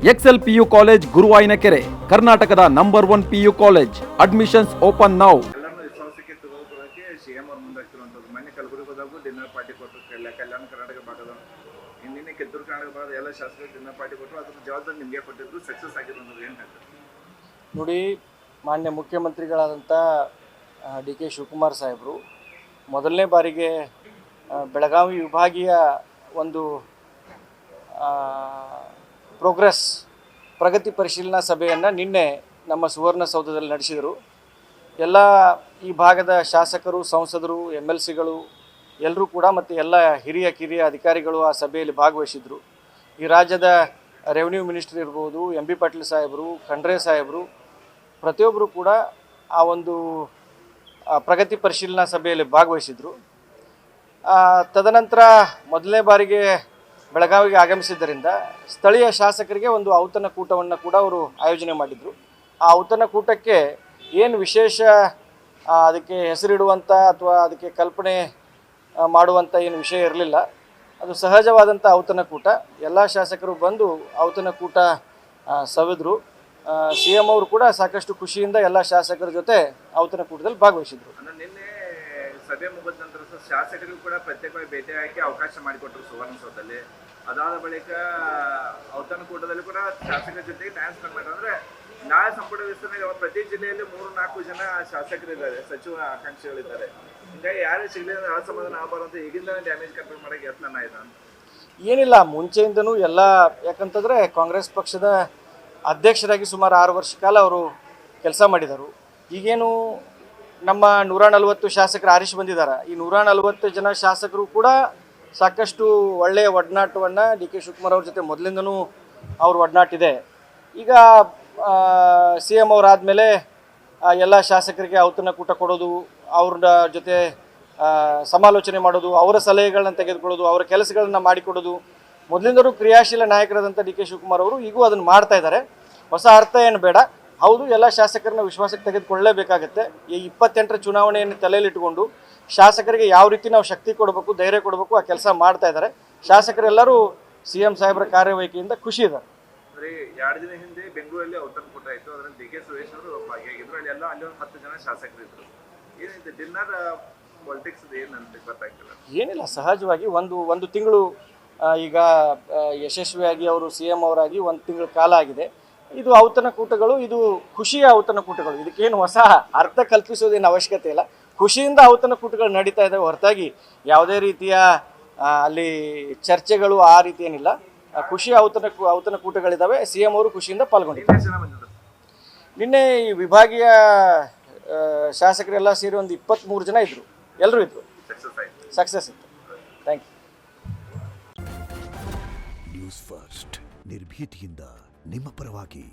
Excel PU college ಗುರುವಾಯಿನಕೆರೆ, ಕರ್ನಾಟಕದ number 1 PU college. Admissions open now. ಎಲ್ಲರನ್ನೂ ವಿಶ್ವಾಸಕ್ಕೆ ತಗೊಳ್ಳೋಕೆ ಸಿಎಂ ಅವ್ರು ಮುಂದಾಗ್ತಿರುವಂಥದ್ದು. ಮೊನ್ನೆ ಕಲಬುರಗಿ ಹೋದಾಗೂ ಡಿನ್ನರ್ ಪಾರ್ಟಿ ಕೊಟ್ಟರು. ಕಲ್ಯಾಣ ಕರ್ನಾಟಕ ಭಾಗದ ನಿನ್ನೆ ಕಿತ್ತೂರು ಕರ್ನಾಟಕ ಭಾಗದ ಎಲ್ಲ ಶಾಸಕರು ಡಿನ್ನರ್ ಪಾರ್ಟಿ ಕೊಟ್ಟರು. ಅದ್ರ ಜವಾಬ್ದಾರಿ ನಿಮಗೆ ಕೊಟ್ಟಿದ್ರು. ಸಕ್ಸಸ್ ಆಗಿರೋದು ಏನು ಹೇಳ್ತಾರೆ? ನೋಡಿ, ಮಾನ್ಯ ಮುಖ್ಯಮಂತ್ರಿಗಳಾದಂಥ ಡಿ ಕೆ ಶಿವಕುಮಾರ್ ಸಾಹೇಬರು ಮೊದಲನೇ ಬಾರಿಗೆ ಬೆಳಗಾವಿ ವಿಭಾಗೀಯ ಒಂದು ಪ್ರಗತಿ ಪರಿಶೀಲನಾ ಸಭೆಯನ್ನು ನಿನ್ನೆ ನಮ್ಮ ಸುವರ್ಣಸೌಧದಲ್ಲಿ ನಡೆಸಿದರು. ಎಲ್ಲ ಈ ಭಾಗದ ಶಾಸಕರು, ಸಂಸದರು, MLCಗಳು ಎಲ್ಲರೂ ಕೂಡ ಮತ್ತು ಎಲ್ಲ ಹಿರಿಯ ಕಿರಿಯ ಅಧಿಕಾರಿಗಳು ಆ ಸಭೆಯಲ್ಲಿ ಭಾಗವಹಿಸಿದರು. ಈ ರಾಜ್ಯದ ರೆವಿನ್ಯೂ ಮಿನಿಸ್ಟರ್ ಇರ್ಬೋದು, MB ಪಾಟೀಲ್ ಸಾಹೇಬರು, ಖಂಡ್ರೆ ಸಾಹೇಬರು, ಪ್ರತಿಯೊಬ್ಬರು ಕೂಡ ಆ ಒಂದು ಪ್ರಗತಿ ಪರಿಶೀಲನಾ ಸಭೆಯಲ್ಲಿ ಭಾಗವಹಿಸಿದರು. ತದನಂತರ ಮೊದಲನೇ ಬಾರಿಗೆ ಬೆಳಗಾವಿಗೆ ಆಗಮಿಸಿದ್ದರಿಂದ ಸ್ಥಳೀಯ ಶಾಸಕರಿಗೆ ಒಂದು ಔತಣಕೂಟವನ್ನು ಕೂಡ ಅವರು ಆಯೋಜನೆ ಮಾಡಿದರು. ಆ ಔತಣಕೂಟಕ್ಕೆ ಏನು ವಿಶೇಷ ಅದಕ್ಕೆ ಹೆಸರಿಡುವಂಥ ಅಥವಾ ಅದಕ್ಕೆ ಕಲ್ಪನೆ ಮಾಡುವಂಥ ಏನು ವಿಷಯ ಇರಲಿಲ್ಲ. ಅದು ಸಹಜವಾದಂಥ ಔತಣಕೂಟ. ಎಲ್ಲ ಶಾಸಕರು ಬಂದು ಔತಣಕೂಟ ಸವಿದ್ರು. CM ಅವರು ಕೂಡ ಸಾಕಷ್ಟು ಖುಷಿಯಿಂದ ಎಲ್ಲ ಶಾಸಕರ ಜೊತೆ ಔತಣಕೂಟದಲ್ಲಿ ಭಾಗವಹಿಸಿದರು. ನಿನ್ನೆ ಸಭೆ ಮುಗಿದ ನಂತರ ಶಾಸಕರಿಗೂ ಕೂಡ ಪ್ರತ್ಯೇಕವಾಗಿ ಭೇಟಿಯಾಗಿ ಅವಕಾಶ ಮಾಡಿಕೊಟ್ಟರು ಸುವರ್ಣಸೌಧದಲ್ಲಿ. ಅದಾದ ಬಳಿಕ ಔತಣಕೂಟದಲ್ಲಿ ಕೂಡ ಶಾಸಕರ ಜೊತೆಗೆ ಟೈಮ್ ಸ್ಪೆಂಡ್ ಮಾಡಿದ್ರು. ಅಂದರೆ ನಾಳೆ ಸಂಪುಟ ವಿಸ್ತರಣೆಗೆ ಪ್ರತಿ ಜಿಲ್ಲೆಯಲ್ಲಿ 3-4 ಜನ ಶಾಸಕರಿದ್ದಾರೆ, ಸಚಿವ ಆಕಾಂಕ್ಷಿಗಳಿದ್ದಾರೆ. ಹೀಗಾಗಿ ಯಾರೇ ಸಿಗಲಿ ಅಂದ್ರೆ ಅಸಮಾಧಾನ ಆಗಬಾರ್ದು, ಈಗಿಂದಲೇ ಡ್ಯಾಮೇಜ್ ಕಂಟ್ರೋಲ್ ಮಾಡೋಕ್ಕೆ ಯತ್ನ ಇದೆ. ಏನಿಲ್ಲ, ಮುಂಚೆಯಿಂದನೂ ಎಲ್ಲ, ಯಾಕಂತಂದರೆ ಕಾಂಗ್ರೆಸ್ ಪಕ್ಷದ ಅಧ್ಯಕ್ಷರಾಗಿ ಸುಮಾರು 6 ವರ್ಷ ಕಾಲ ಅವರು ಕೆಲಸ ಮಾಡಿದರು. ಈಗೇನು ನಮ್ಮ 140 ಶಾಸಕರು ಆರಿಸಿ ಬಂದಿದ್ದಾರೆ. ಈ 140 ಜನ ಶಾಸಕರು ಕೂಡ ಸಾಕಷ್ಟು ಒಳ್ಳೆಯ ಒಡನಾಟವನ್ನು ಡಿ ಕೆ ಶಿವಕುಮಾರ್ ಅವ್ರ ಜೊತೆ ಮೊದಲಿಂದನೂ ಅವ್ರ ಒಡನಾಟಿದೆ. ಈಗ CM ಅವರಾದಮೇಲೆ ಎಲ್ಲ ಶಾಸಕರಿಗೆ ಔತಣಕೂಟ ಕೊಡೋದು, ಅವ್ರ ಜೊತೆ ಸಮಾಲೋಚನೆ ಮಾಡೋದು, ಅವರ ಸಲಹೆಗಳನ್ನ ತೆಗೆದುಕೊಳ್ಳೋದು, ಅವರ ಕೆಲಸಗಳನ್ನು ಮಾಡಿಕೊಡೋದು, ಮೊದಲಿಂದಲೂ ಕ್ರಿಯಾಶೀಲ ನಾಯಕರಾದಂಥ ಡಿ ಕೆ ಶಿವಕುಮಾರ್ ಅವರು ಈಗೂ ಅದನ್ನು ಮಾಡ್ತಾ ಇದ್ದಾರೆ. ಹೊಸ ಅರ್ಥ ಏನು ಬೇಡ. ಹೌದು, ಎಲ್ಲ ಶಾಸಕರನ್ನ ವಿಶ್ವಾಸಕ್ಕೆ ತೆಗೆದುಕೊಳ್ಳಲೇಬೇಕಾಗತ್ತೆ. ಈ 28ರ ಚುನಾವಣೆಯನ್ನು ತಲೆಯಲ್ಲಿಟ್ಟುಕೊಂಡು ಶಾಸಕರಿಗೆ ಯಾವ ರೀತಿ ನಾವು ಶಕ್ತಿ ಕೊಡಬೇಕು, ಧೈರ್ಯ ಕೊಡಬೇಕು, ಆ ಕೆಲಸ ಮಾಡ್ತಾ ಇದ್ದಾರೆ. ಶಾಸಕರೆಲ್ಲರೂ CM ಸಾಹೇಬರ ಕಾರ್ಯವೈಖರಿಯಿಂದ ಖುಷಿ ಇದ್ದಾರೆ. 2 ದಿನ ಹಿಂದೆ ಬೆಂಗಳೂರಲ್ಲಿ ಔತಣಕೂಟ ಆಯಿತು. ಅದರಲ್ಲಿ DK ಸುರೇಶ್ ಅವರು ಭಾಗಿಯಾಗಿದ್ರು. ಅಲ್ಲಿ ಒಂದು 10 ಜನ ಶಾಸಕರು ಇದ್ರು. ಏನಿದೆ ಡಿನ್ನರ್ ಪಾಲಿಟಿಕ್ಸ್ ಏನಂತ ಗೊತ್ತಾಗ್ತಿಲ್ಲ. ಏನಿಲ್ಲ, ಸಹಜವಾಗಿ ಒಂದು ತಿಂಗಳು ಈಗ ಯಶಸ್ವಿಯಾಗಿ ಅವರು CM ಅವರಾಗಿ 1 ತಿಂಗಳ ಕಾಲ ಆಗಿದೆ. ಇದು ಔತಣಕೂಟಗಳು, ಇದು ಖುಷಿಯ ಔತಣಕೂಟಗಳು. ಇದಕ್ಕೇನು ಹೊಸ ಅರ್ಥ ಕಲ್ಪಿಸೋದೇನು ಅವಶ್ಯಕತೆ ಇಲ್ಲ. ಖುಷಿಯಿಂದ ಔತಣಕೂಟಗಳು ನಡೀತಾ ಇದ್ದಾವೆ ಹೊರತಾಗಿ ಯಾವುದೇ ರೀತಿಯ ಅಲ್ಲಿ ಚರ್ಚೆಗಳು ಆ ರೀತಿ ಏನಿಲ್ಲ. ಖುಷಿಯ ಔತಣಕೂಟಗಳಿದ್ದಾವೆ. CM ಅವರು ಖುಷಿಯಿಂದ ಪಾಲ್ಗೊಂಡಿದ್ದಾರೆ. ನಿನ್ನೆ ಈ ವಿಭಾಗೀಯ ಶಾಸಕರೆಲ್ಲ ಸೇರಿ ಒಂದು 23 ಜನ ಇದ್ದರು. ಎಲ್ಲರೂ ಇದ್ದರು. ಸಕ್ಸಸ್ ಇತ್ತು. Thank you. ನ್ಯೂಸ್ ಫಸ್ಟ್, ನಿರ್ಭೀತಿಯಿಂದ ನಿಮ್ಮ ಪರವಾಗಿ.